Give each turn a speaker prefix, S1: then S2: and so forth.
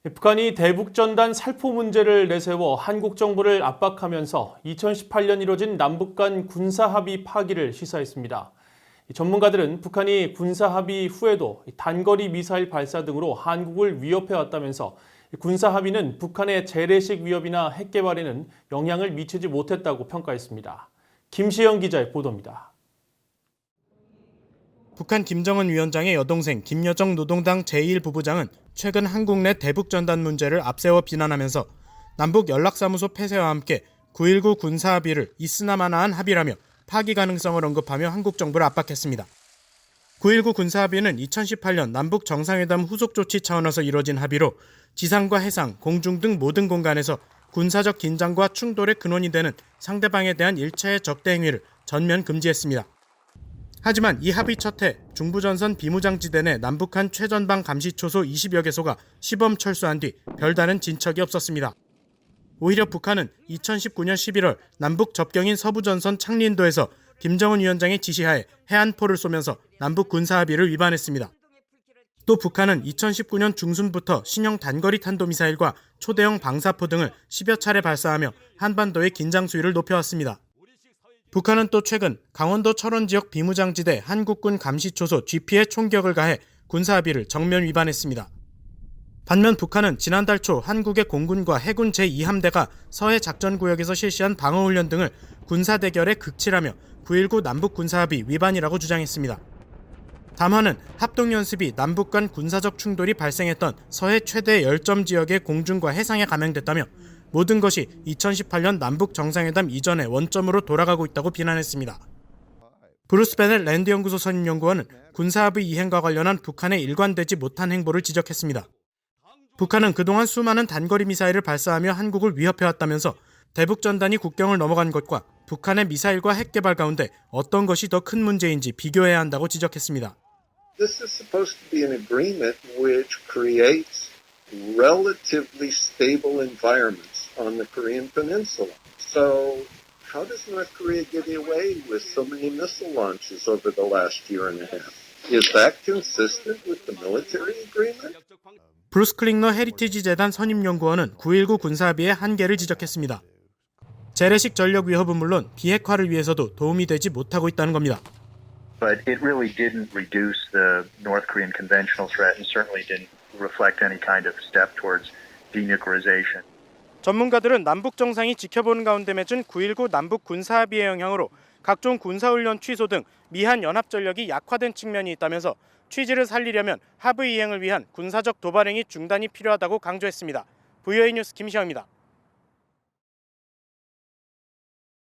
S1: 북한이 대북전단 살포 문제를 내세워 한국 정부를 압박하면서 2018년 이뤄진 남북 간 군사합의 파기를 시사했습니다. 전문가들은 북한이 군사합의 후에도 단거리 미사일 발사 등으로 한국을 위협해왔다면서 군사합의는 북한의 재래식 위협이나 핵 개발에는 영향을 미치지 못했다고 평가했습니다. 김시영 기자의 보도입니다.
S2: 북한 김정은 위원장의 여동생 김여정 노동당 제1부부장은 최근 한국 내 대북전단 문제를 앞세워 비난하면서 남북 연락사무소 폐쇄와 함께 9.19 군사합의를 있으나마나한 합의라며 파기 가능성을 언급하며 한국 정부를 압박했습니다. 9.19 군사합의는 2018년 남북 정상회담 후속 조치 차원에서 이뤄진 합의로 지상과 해상, 공중 등 모든 공간에서 군사적 긴장과 충돌의 근원이 되는 상대방에 대한 일체의 적대 행위를 전면 금지했습니다. 하지만 이 합의 첫 해 중부전선 비무장지대 내 남북한 최전방 감시초소 20여 개소가 시범 철수한 뒤 별다른 진척이 없었습니다. 오히려 북한은 2019년 11월 남북 접경인 서부전선 창린도에서 김정은 위원장의 지시하에 해안포를 쏘면서 남북 군사합의를 위반했습니다. 또 북한은 2019년 중순부터 신형 단거리 탄도미사일과 초대형 방사포 등을 10여 차례 발사하며 한반도의 긴장 수위를 높여왔습니다. 북한은 또 최근 강원도 철원 지역 비무장지대 한국군 감시초소 GP에 총격을 가해 군사합의를 정면 위반했습니다. 반면 북한은 지난달 초 한국의 공군과 해군 제2함대가 서해 작전구역에서 실시한 방어훈련 등을 군사대결에 극치라며 9.19 남북군사합의 위반이라고 주장했습니다. 담화는 합동연습이 남북 간 군사적 충돌이 발생했던 서해 최대 열점 지역의 공중과 해상에 감행됐다며 모든 것이 2018년 남북 정상회담 이전의 원점으로 돌아가고 있다고 비난했습니다. 브루스 베넷 랜드연구소 선임연구원은 군사합의 이행과 관련한 북한의 일관되지 못한 행보를 지적했습니다. 북한은 그동안 수많은 단거리 미사일을 발사하며 한국을 위협해왔다면서 대북전단이 국경을 넘어간 것과 북한의 미사일과 핵 개발 가운데 어떤 것이 더 큰 문제인지 비교해야 한다고 지적했습니다.
S3: This is supposed to be an agreement which creates relatively stable environments on the Korean Peninsula. So how does North Korea get away with so many missile launches over the last year and a half? Is that consistent with the military agreement?
S2: 브루스 클링너 헤리티지 재단 선임연구원은 9.19 군사합의의 한계를 지적했습니다. 재래식 전력 위협은 물론 비핵화를 위해서도 도움이 되지 못하고 있다는 겁니다.
S4: But it really didn't reduce the North Korean conventional threat and certainly didn't reflect any kind of step towards denuclearization.
S2: 전문가들은 남북 정상이 지켜보는 가운데 맺은 9.19 남북 군사합의의 영향으로 각종 군사훈련 취소 등 미한 연합 전력이 약화된 측면이 있다면서 취지를 살리려면 합의 이행을 위한 군사적 도발행위 중단이 필요하다고 강조했습니다. VOA 뉴스 김시영입니다.